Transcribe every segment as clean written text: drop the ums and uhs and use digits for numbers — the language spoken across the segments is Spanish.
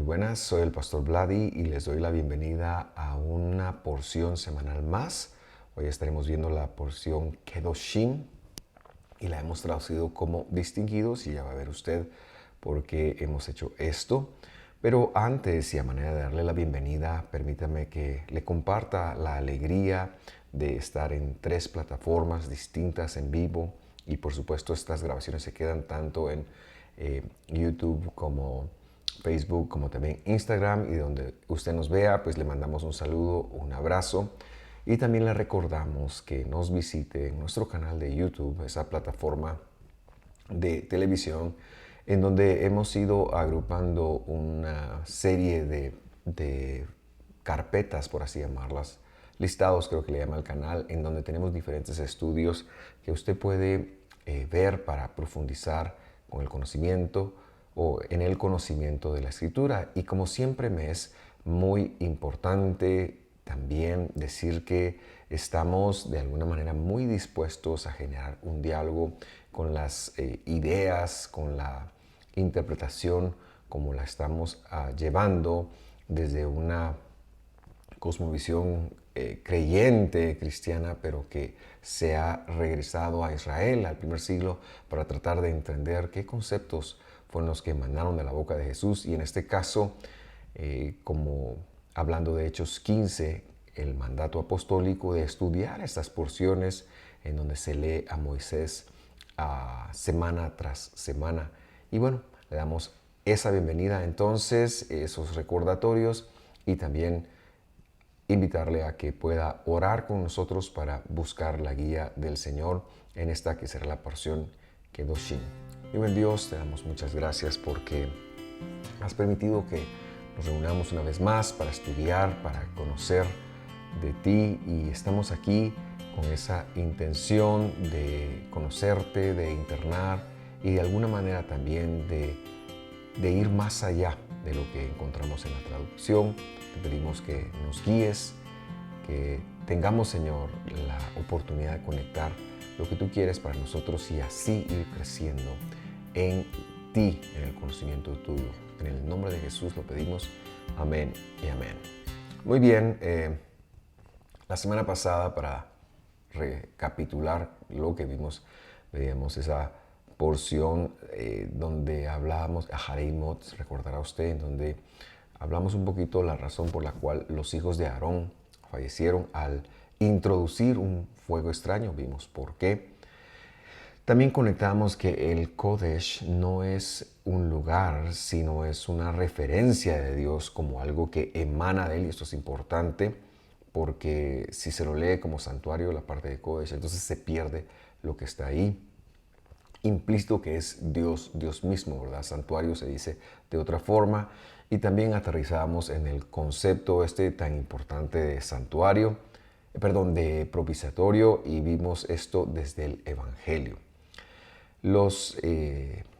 buenas, soy el Pastor Vladi y les doy la bienvenida a una porción semanal más. Hoy estaremos viendo la porción Kedoshim y la hemos traducido como distinguidos y ya va a ver usted por qué hemos hecho esto. Pero antes y a manera de darle la bienvenida, permítame que le comparta la alegría de estar en 3 plataformas distintas en vivo y por supuesto estas grabaciones se quedan tanto en YouTube como Facebook, como también Instagram, y donde usted nos vea, pues le mandamos un saludo, un abrazo, y también le recordamos que nos visite en nuestro canal de YouTube, esa plataforma de televisión, en donde hemos ido agrupando una serie de carpetas, por así llamarlas, listados creo que le llama el canal, en donde tenemos diferentes estudios que usted puede ver para profundizar con el conocimiento o en el conocimiento de la escritura. Y como siempre me es muy importante también decir que estamos de alguna manera muy dispuestos a generar un diálogo con las ideas, con la interpretación, como la estamos llevando desde una cosmovisión creyente cristiana, pero que se ha regresado a Israel al primer siglo para tratar de entender qué conceptos fueron los que emanaron de la boca de Jesús. Y en este caso, como hablando de Hechos 15, el mandato apostólico de estudiar estas porciones en donde se lee a Moisés semana tras semana. Y bueno, le damos esa bienvenida entonces, esos recordatorios, y también invitarle a que pueda orar con nosotros para buscar la guía del Señor en esta que será la porción Kedoshim. Y buen Dios, te damos muchas gracias porque has permitido que nos reunamos una vez más para estudiar, para conocer de ti, y estamos aquí con esa intención de conocerte, de internar y de alguna manera también de ir más allá de lo que encontramos en la traducción. Te pedimos que nos guíes, que tengamos, Señor, la oportunidad de conectar lo que tú quieres para nosotros y así ir creciendo en ti, en el conocimiento tuyo. En el nombre de Jesús lo pedimos. Amén y amén. Muy bien, la semana pasada, para recapitular lo que vimos, veíamos esa porción donde hablábamos, a Hareimot, recordará usted, en donde hablamos un poquito la razón por la cual los hijos de Aarón fallecieron al introducir un fuego extraño. Vimos por qué. También conectamos que el Kodesh no es un lugar, sino es una referencia de Dios como algo que emana de Él, y esto es importante porque si se lo lee como santuario, la parte de Kodesh, entonces se pierde lo que está ahí implícito, que es Dios, Dios mismo, ¿verdad? Santuario se dice de otra forma. Y también aterrizamos en el concepto tan importante de santuario, de propiciatorio, y vimos esto desde el Evangelio.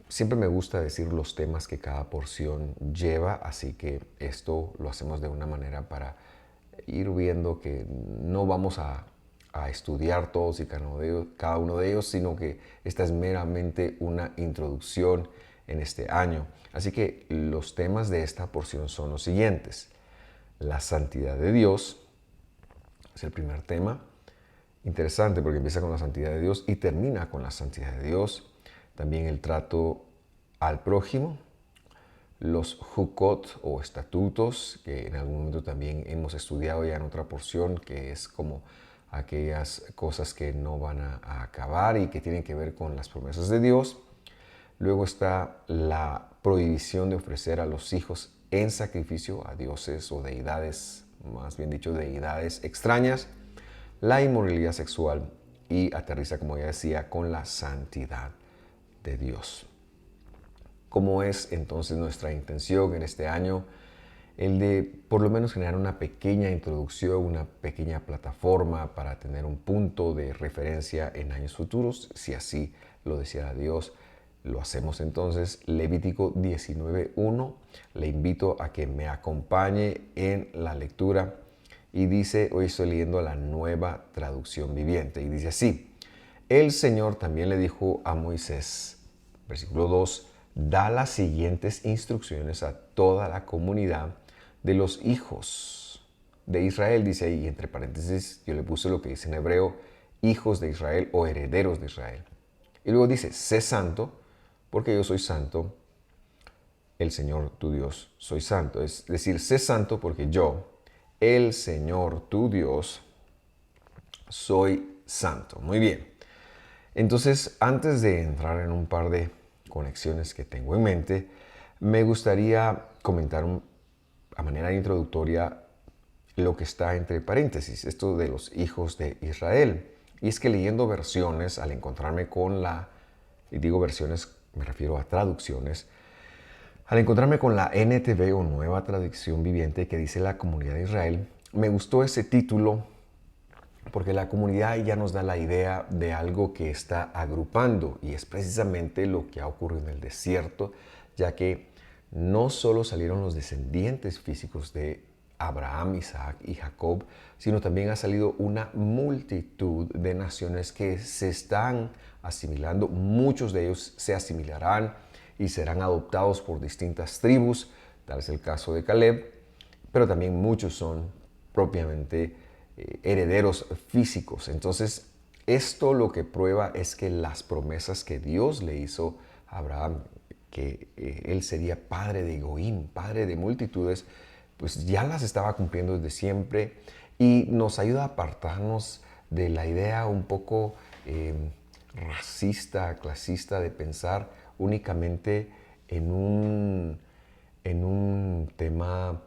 Siempre me gusta decir los temas que cada porción lleva, así que esto lo hacemos de una manera para ir viendo que no vamos a estudiar todos y cada uno de ellos, sino que esta es meramente una introducción en este año. Así que los temas de esta porción son los siguientes. La santidad de Dios es el primer tema. Interesante porque empieza con la santidad de Dios y termina con la santidad de Dios. También el trato al prójimo, los hukot o estatutos, que en algún momento también hemos estudiado ya en otra porción, que es como aquellas cosas que no van a acabar y que tienen que ver con las promesas de Dios. Luego está la prohibición de ofrecer a los hijos en sacrificio a dioses o deidades, más bien dicho, deidades extrañas, la inmoralidad sexual, y aterriza, como ya decía, con la santidad de Dios. ¿Cómo es entonces nuestra intención en este año? El de por lo menos generar una pequeña introducción, una pequeña plataforma para tener un punto de referencia en años futuros, si así lo deseara Dios. Lo hacemos entonces. Levítico 19:1. Le invito a que me acompañe en la lectura. Y dice, hoy estoy leyendo la Nueva Traducción Viviente, y dice así: el Señor también le dijo a Moisés, versículo 2, da las siguientes instrucciones a toda la comunidad de los hijos de Israel. Dice ahí, entre paréntesis, yo le puse lo que dice en hebreo, hijos de Israel o herederos de Israel. Y luego dice, sé santo, porque yo soy santo, el Señor tu Dios soy santo. Es decir, sé santo porque yo, el Señor tu Dios, soy santo. Muy bien. Entonces, antes de entrar en un par de conexiones que tengo en mente, me gustaría comentar a manera introductoria lo que está entre paréntesis, esto de los hijos de Israel. Y es que leyendo versiones, al encontrarme con y digo versiones, me refiero a traducciones, al encontrarme con la NTV o Nueva Traducción Viviente que dice la comunidad de Israel, me gustó ese título porque la comunidad ya nos da la idea de algo que está agrupando y es precisamente lo que ha ocurrido en el desierto, ya que no solo salieron los descendientes físicos de Abraham, Isaac y Jacob, sino también ha salido una multitud de naciones que se están asimilando. Muchos de ellos se asimilarán y serán adoptados por distintas tribus, tal es el caso de Caleb, pero también muchos son propiamente herederos físicos. Entonces, esto lo que prueba es que las promesas que Dios le hizo a Abraham, que él sería padre de Goim, padre de multitudes, pues ya las estaba cumpliendo desde siempre y nos ayuda a apartarnos de la idea un poco racista, clasista de pensar únicamente en un tema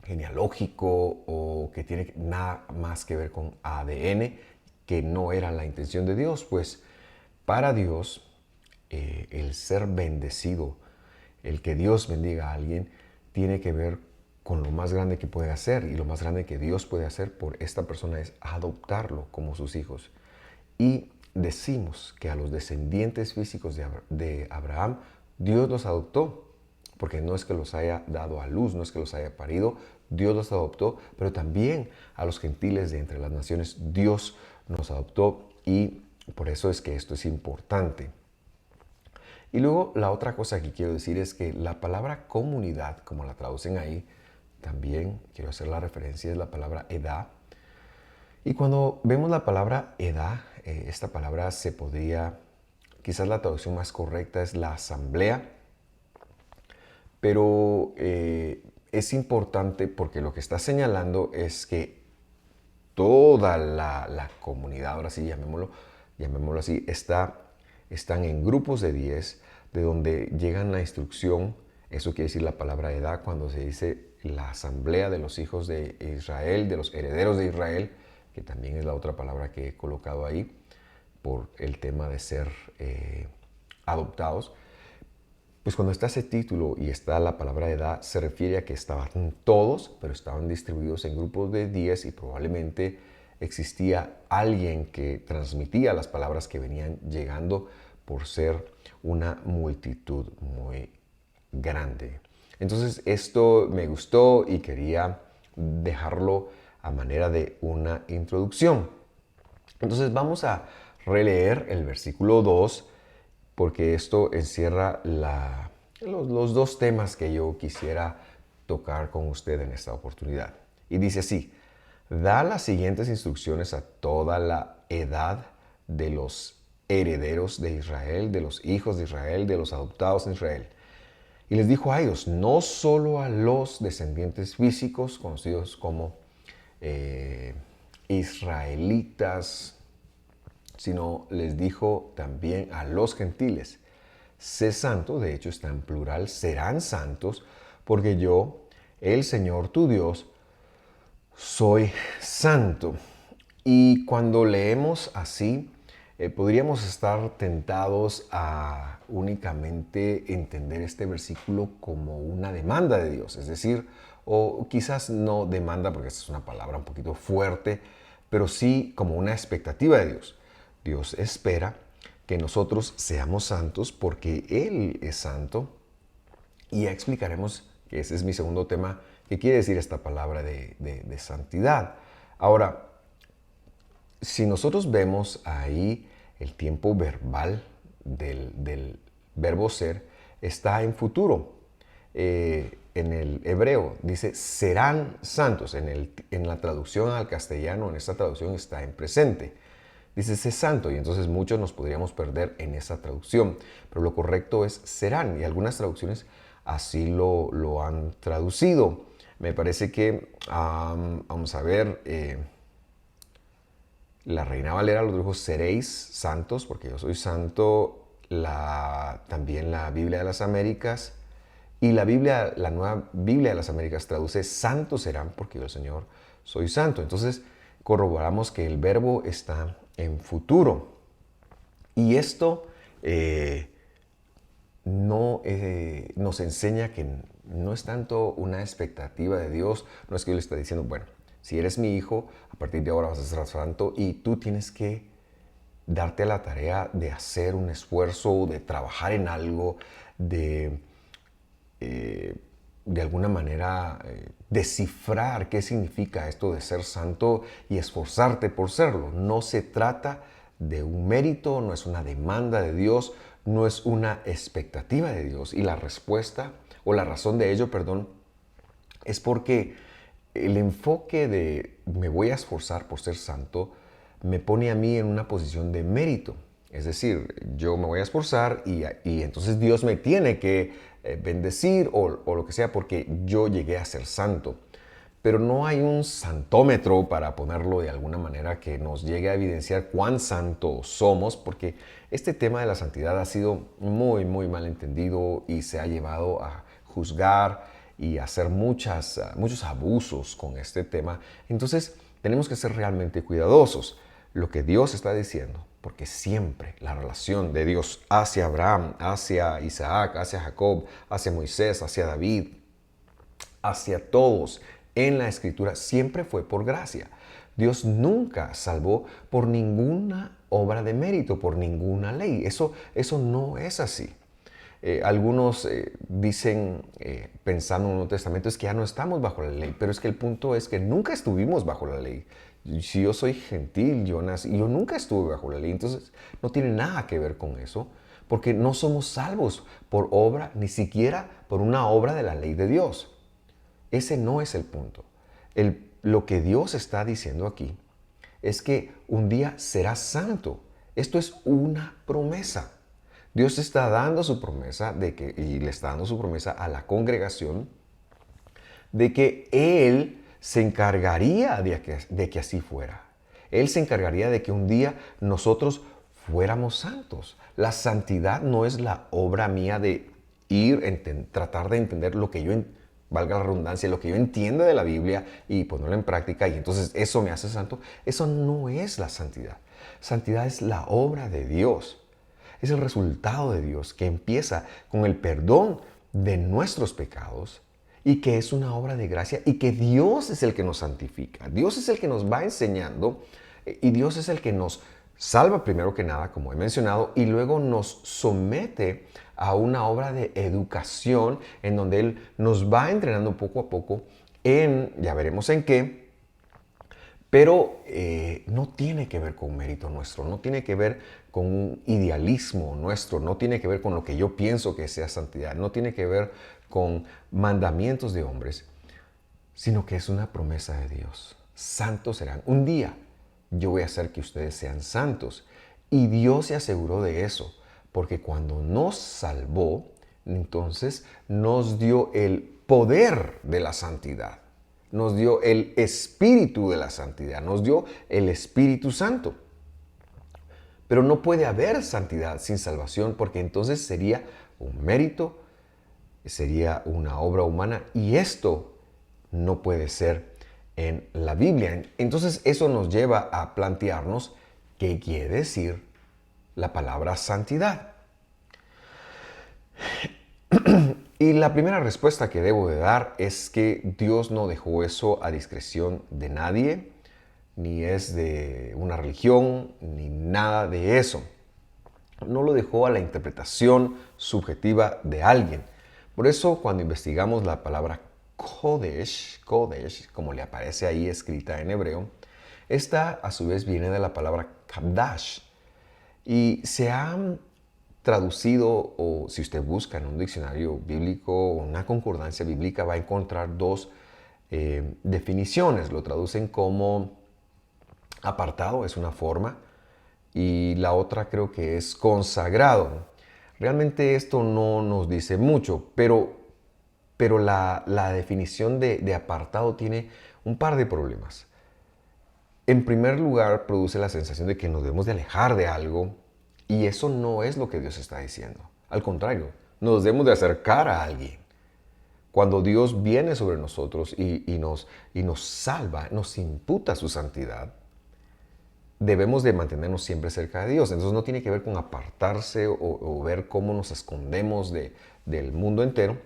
genealógico o que tiene nada más que ver con ADN, que no era la intención de Dios, pues para Dios el ser bendecido, el que Dios bendiga a alguien, tiene que ver con lo más grande que puede hacer, y lo más grande que Dios puede hacer por esta persona es adoptarlo como sus hijos. Y decimos que a los descendientes físicos de Abraham, Dios los adoptó, porque no es que los haya dado a luz, no es que los haya parido, Dios los adoptó, pero también a los gentiles de entre las naciones, Dios nos adoptó, y por eso es que esto es importante. Y luego la otra cosa que quiero decir es que la palabra comunidad, como la traducen ahí, también quiero hacer la referencia, es la palabra edad. Y cuando vemos la palabra edad, esta palabra se podría, quizás la traducción más correcta es la asamblea, pero es importante porque lo que está señalando es que toda la comunidad, ahora sí llamémoslo así, están en grupos de 10, de donde llegan la instrucción, eso quiere decir la palabra edad, cuando se dice la asamblea de los hijos de Israel, de los herederos de Israel, que también es la otra palabra que he colocado ahí, por el tema de ser adoptados. Pues cuando está ese título y está la palabra edad, se refiere a que estaban todos, pero estaban distribuidos en grupos de 10 y probablemente existía alguien que transmitía las palabras que venían llegando por ser una multitud muy grande. Entonces esto me gustó y quería dejarlo a manera de una introducción. Entonces vamos a releer el versículo 2 porque esto encierra los dos temas que yo quisiera tocar con usted en esta oportunidad. Y dice así: da las siguientes instrucciones a toda la edad de los herederos de Israel, de los hijos de Israel, de los adoptados en Israel. Y les dijo a ellos, no solo a los descendientes físicos, conocidos como israelitas, sino les dijo también a los gentiles, sé santo, de hecho está en plural, serán santos, porque yo, el Señor tu Dios, soy santo. Y cuando leemos así, podríamos estar tentados a únicamente entender este versículo como una demanda de Dios, es decir, o quizás no demanda, porque esta es una palabra un poquito fuerte, pero sí como una expectativa de Dios. Dios espera que nosotros seamos santos porque Él es santo, y ya explicaremos que ese es mi segundo tema, que quiere decir esta palabra de santidad. Ahora, si nosotros vemos ahí el tiempo verbal verbo ser, está en futuro. En el hebreo dice serán santos. En la traducción al castellano, en esta traducción está en presente. Dice sé santo y entonces muchos nos podríamos perder en esa traducción. Pero lo correcto es serán y algunas traducciones así lo han traducido. Me parece que, vamos a ver, la Reina Valera lo dijo seréis santos porque yo soy santo. También la Biblia de las Américas y la nueva Biblia de las Américas traduce santos serán porque yo el Señor soy santo. Entonces corroboramos que el verbo está en futuro. Y esto nos enseña que no es tanto una expectativa de Dios, no es que Dios le está diciendo, bueno, si eres mi hijo, a partir de ahora vas a ser santo y tú tienes que darte la tarea de hacer un esfuerzo, de trabajar en algo, de alguna manera descifrar qué significa esto de ser santo y esforzarte por serlo. No se trata de un mérito, no es una demanda de Dios, no es una expectativa de Dios. Y la respuesta, o la razón de ello, perdón, es porque el enfoque de me voy a esforzar por ser santo me pone a mí en una posición de mérito. Es decir, yo me voy a esforzar y entonces Dios me tiene que bendecir o lo que sea porque yo llegué a ser santo. Pero no hay un santómetro para ponerlo de alguna manera que nos llegue a evidenciar cuán santos somos, porque este tema de la santidad ha sido muy, muy mal entendido y se ha llevado a juzgar y a hacer muchos abusos con este tema. Entonces tenemos que ser realmente cuidadosos. Lo que Dios está diciendo, porque siempre la relación de Dios hacia Abraham, hacia Isaac, hacia Jacob, hacia Moisés, hacia David, hacia todos en la Escritura siempre fue por gracia. Dios nunca salvó por ninguna obra de mérito, por ninguna ley. Eso no es así. Algunos dicen, pensando en el Nuevo Testamento, es que ya no estamos bajo la ley, pero es que el punto es que nunca estuvimos bajo la ley. Si yo soy gentil, yo nunca estuve bajo la ley, entonces no tiene nada que ver con eso, porque no somos salvos por obra, ni siquiera por una obra de la ley de Dios. Ese no es el punto. Lo que Dios está diciendo aquí es que un día serás santo. Esto es una promesa. Dios está dando su promesa y le está dando su promesa a la congregación de que Él se encargaría de que así fuera. Él se encargaría de que un día nosotros fuéramos santos. La santidad no es la obra mía de tratar de entender lo que valga la redundancia, lo que yo entiendo de la Biblia y ponerlo en práctica y entonces eso me hace santo. Eso no es la santidad. Santidad es la obra de Dios. Es el resultado de Dios que empieza con el perdón de nuestros pecados y que es una obra de gracia y que Dios es el que nos santifica. Dios es el que nos va enseñando y Dios es el que nos salva primero que nada, como he mencionado, y luego nos somete a una obra de educación en donde Él nos va entrenando poco a poco ya veremos en qué, pero no tiene que ver con mérito nuestro, no tiene que ver con un idealismo nuestro, no tiene que ver con lo que yo pienso que sea santidad, no tiene que ver con mandamientos de hombres, sino que es una promesa de Dios. Santos serán. Un día yo voy a hacer que ustedes sean santos. Y Dios se aseguró de eso, porque cuando nos salvó, entonces nos dio el poder de la santidad. Nos dio el espíritu de la santidad, nos dio el Espíritu Santo. Pero no puede haber santidad sin salvación porque entonces sería un mérito, sería una obra humana y esto no puede ser en la Biblia. Entonces eso nos lleva a plantearnos qué quiere decir la palabra santidad. Y la primera respuesta que debo de dar es que Dios no dejó eso a discreción de nadie, ni es de una religión, ni nada de eso. No lo dejó a la interpretación subjetiva de alguien. Por eso cuando investigamos la palabra Kodesh, como le aparece ahí escrita en hebreo, esta a su vez viene de la palabra Kabdash y se ha traducido, o si usted busca en un diccionario bíblico o una concordancia bíblica, va a encontrar dos definiciones. Lo traducen como apartado, es una forma, y la otra creo que es consagrado. Realmente esto no nos dice mucho, pero la definición de apartado tiene un par de problemas. En primer lugar, produce la sensación de que nos debemos de alejar de algo, y eso no es lo que Dios está diciendo. Al contrario, nos debemos de acercar a alguien. Cuando Dios viene sobre nosotros y nos salva, nos imputa su santidad, debemos de mantenernos siempre cerca de Dios. Entonces no tiene que ver con apartarse o ver cómo nos escondemos del mundo entero.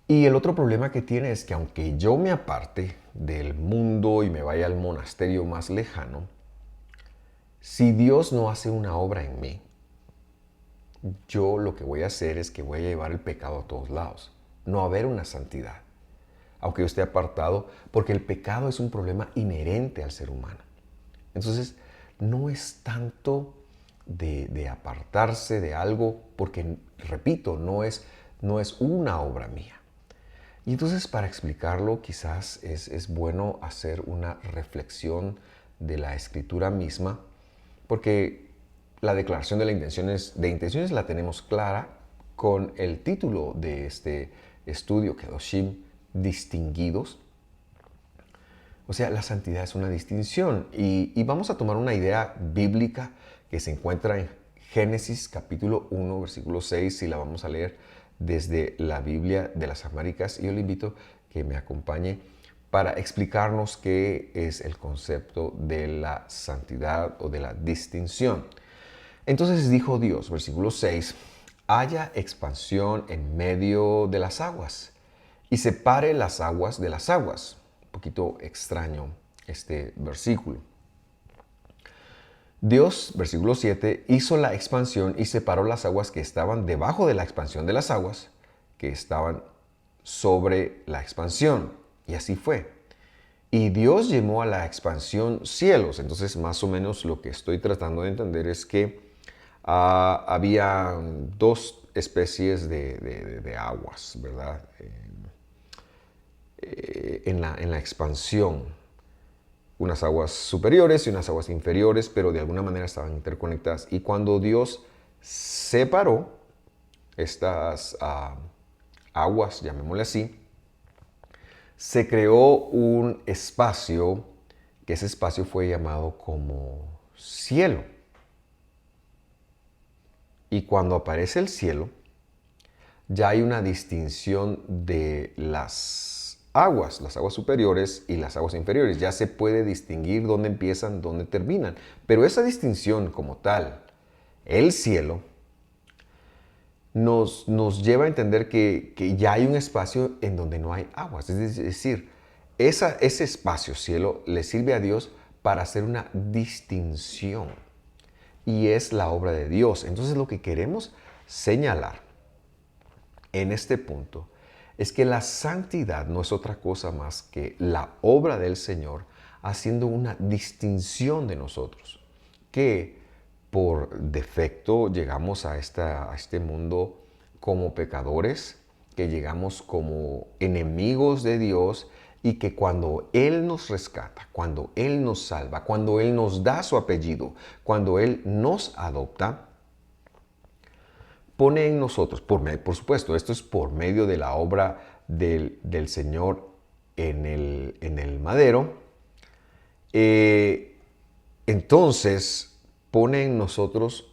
Y el otro problema que tiene es que aunque yo me aparte del mundo y me vaya al monasterio más lejano, si Dios no hace una obra en mí, yo lo que voy a hacer es que voy a llevar el pecado a todos lados. No va a haber una santidad, aunque yo esté apartado, porque el pecado es un problema inherente al ser humano. Entonces, no es tanto de apartarse de algo, porque, repito, no es una obra mía. Y entonces, para explicarlo, quizás es bueno hacer una reflexión de la escritura misma, porque la declaración de intenciones la tenemos clara con el título de este estudio, Kedoshim, distinguidos. O sea, la santidad es una distinción. Y vamos a tomar una idea bíblica que se encuentra en Génesis capítulo 1, versículo 6, y la vamos a leer desde la Biblia de las Américas. Y yo le invito que me acompañe para explicarnos qué es el concepto de la santidad o de la distinción. Entonces dijo Dios, versículo 6, haya expansión en medio de las aguas y separe las aguas de las aguas. Un poquito extraño este versículo. Dios, versículo 7, hizo la expansión y separó las aguas que estaban debajo de la expansión de las aguas que estaban sobre la expansión. Y así fue. Y Dios llamó a la expansión cielos. Entonces, más o menos lo que estoy tratando de entender es que había dos especies de aguas, ¿verdad? En la expansión. Unas aguas superiores y unas aguas inferiores, pero de alguna manera estaban interconectadas. Y cuando Dios separó estas aguas, llamémosle así, se creó un espacio, que ese espacio fue llamado como cielo. Y cuando aparece el cielo, ya hay una distinción de las aguas superiores y las aguas inferiores. Ya se puede distinguir dónde empiezan, dónde terminan. Pero esa distinción como tal, el cielo, nos lleva a entender que ya hay un espacio en donde no hay aguas. Es decir, ese espacio, cielo, le sirve a Dios para hacer una distinción. Y es la obra de Dios. Entonces lo que queremos señalar en este punto es que la santidad no es otra cosa más que la obra del Señor haciendo una distinción de nosotros, que por defecto llegamos a este mundo como pecadores, que llegamos como enemigos de Dios, y que cuando Él nos rescata, cuando Él nos salva, cuando Él nos da su apellido, cuando Él nos adopta, pone en nosotros, por supuesto, esto es por medio de la obra del Señor en el madero, entonces pone en nosotros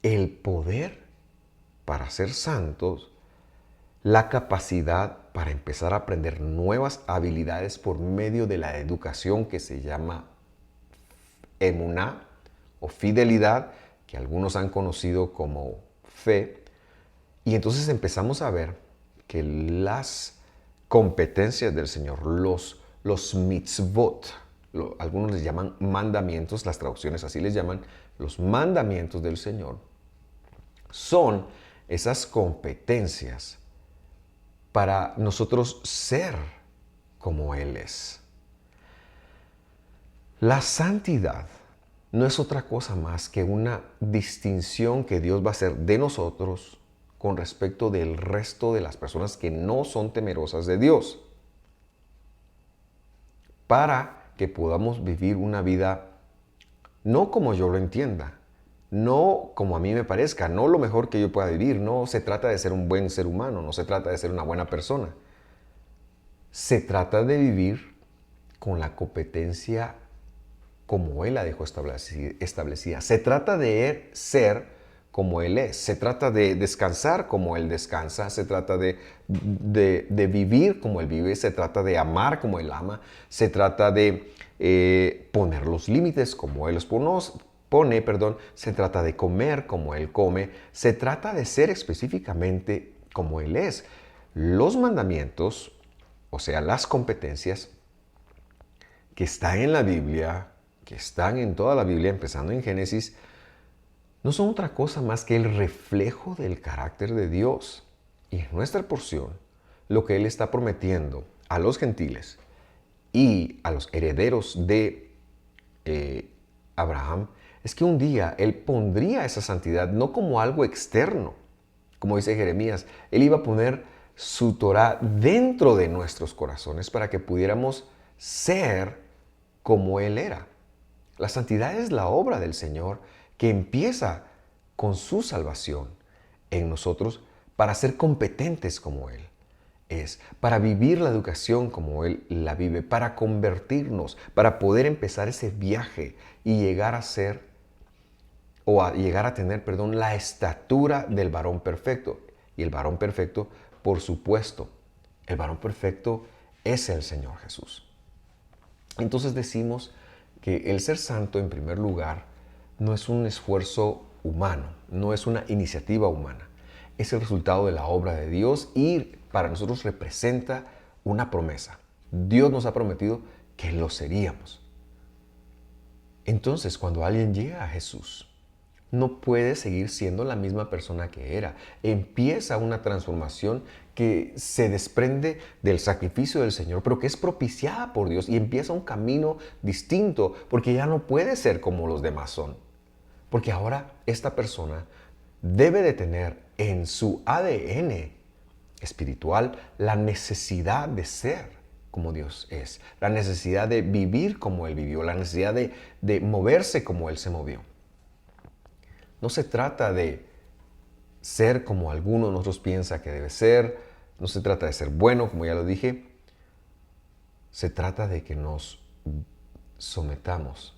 el poder para ser santos, la capacidad para empezar a aprender nuevas habilidades por medio de la educación que se llama emuná o fidelidad, que algunos han conocido como fe. Y entonces empezamos a ver que las competencias del Señor, los mitzvot, algunos les llaman mandamientos, las traducciones así les llaman, los mandamientos del Señor, son esas competencias para nosotros ser como Él es. La santidad no es otra cosa más que una distinción que Dios va a hacer de nosotros con respecto del resto de las personas que no son temerosas de Dios, para que podamos vivir una vida no como yo lo entienda, no como a mí me parezca, no lo mejor que yo pueda vivir. No se trata de ser un buen ser humano, no se trata de ser una buena persona. Se trata de vivir con la competencia como Él la dejó establecida. Se trata de ser como Él es. Se trata de descansar como Él descansa. Se trata de vivir como Él vive. Se trata de amar como Él ama. Se trata de poner los límites como Él los pone. Se trata de comer como Él come. Se trata de ser específicamente como Él es. Los mandamientos, o sea, las competencias que están en la Biblia, que están en toda la Biblia, empezando en Génesis, no son otra cosa más que el reflejo del carácter de Dios. Y en nuestra porción, lo que Él está prometiendo a los gentiles y a los herederos de Abraham, es que un día Él pondría esa santidad no como algo externo, como dice Jeremías. Él iba a poner su Torah dentro de nuestros corazones para que pudiéramos ser como Él era. La santidad es la obra del Señor que empieza con su salvación en nosotros para ser competentes como Él es, para vivir la educación como Él la vive, para convertirnos, para poder empezar ese viaje y llegar a ser o a llegar a tener, la estatura del varón perfecto. Y el varón perfecto, por supuesto, el varón perfecto es el Señor Jesús. Entonces decimos que el ser santo, en primer lugar, no es un esfuerzo humano, no es una iniciativa humana. Es el resultado de la obra de Dios y para nosotros representa una promesa. Dios nos ha prometido que lo seríamos. Entonces, cuando alguien llega a Jesús, no puede seguir siendo la misma persona que era. Empieza una transformación que se desprende del sacrificio del Señor, pero que es propiciada por Dios y empieza un camino distinto, porque ya no puede ser como los demás son. Porque ahora esta persona debe de tener en su ADN espiritual la necesidad de ser como Dios es, la necesidad de vivir como Él vivió, la necesidad de moverse como Él se movió. No se trata de ser como alguno de nosotros piensa que debe ser, no se trata de ser bueno, como ya lo dije, se trata de que nos sometamos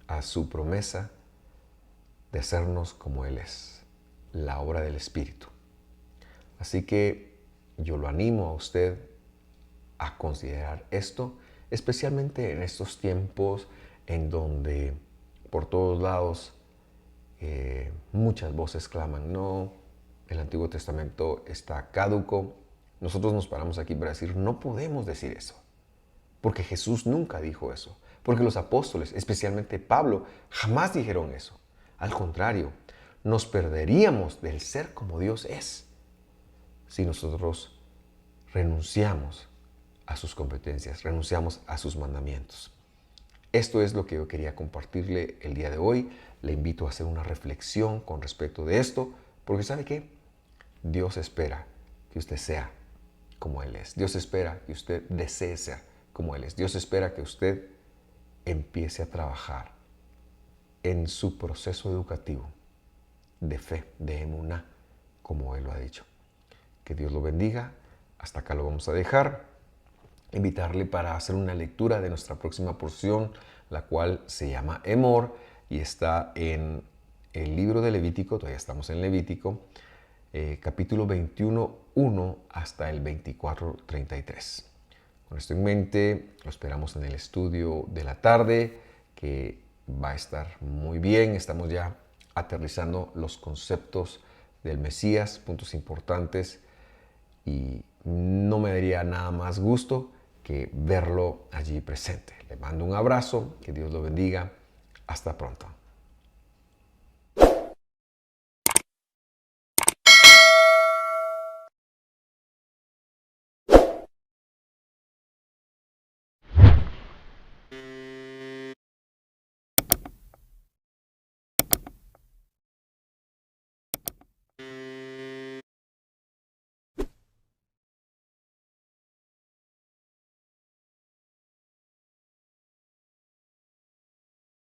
a su promesa de hacernos como Él es, la obra del Espíritu. Así que yo lo animo a usted a considerar esto, especialmente en estos tiempos en donde por todos lados muchas voces claman, no, el Antiguo Testamento está caduco. Nosotros nos paramos aquí para decir, no podemos decir eso, porque Jesús nunca dijo eso, porque los apóstoles, especialmente Pablo, jamás dijeron eso. Al contrario, nos perderíamos del ser como Dios es si nosotros renunciamos a sus competencias, renunciamos a sus mandamientos. Esto es lo que yo quería compartirle el día de hoy. Le invito a hacer una reflexión con respecto de esto, porque ¿sabe qué? Dios espera que usted sea como Él es. Dios espera que usted desee ser como Él es. Dios espera que usted empiece a trabajar en su proceso educativo de fe, de emuná, como Él lo ha dicho. Que Dios lo bendiga. Hasta acá lo vamos a dejar. Invitarle para hacer una lectura de nuestra próxima porción, la cual se llama Emor y está en el libro de Levítico. Todavía estamos en Levítico, capítulo 21, 1 hasta el 24, 33. Con esto en mente, lo esperamos en el estudio de la tarde, que va a estar muy bien. Estamos ya aterrizando los conceptos del Mesías, puntos importantes, y no me daría nada más gusto que verlo allí presente. Le mando un abrazo, que Dios lo bendiga. Hasta pronto.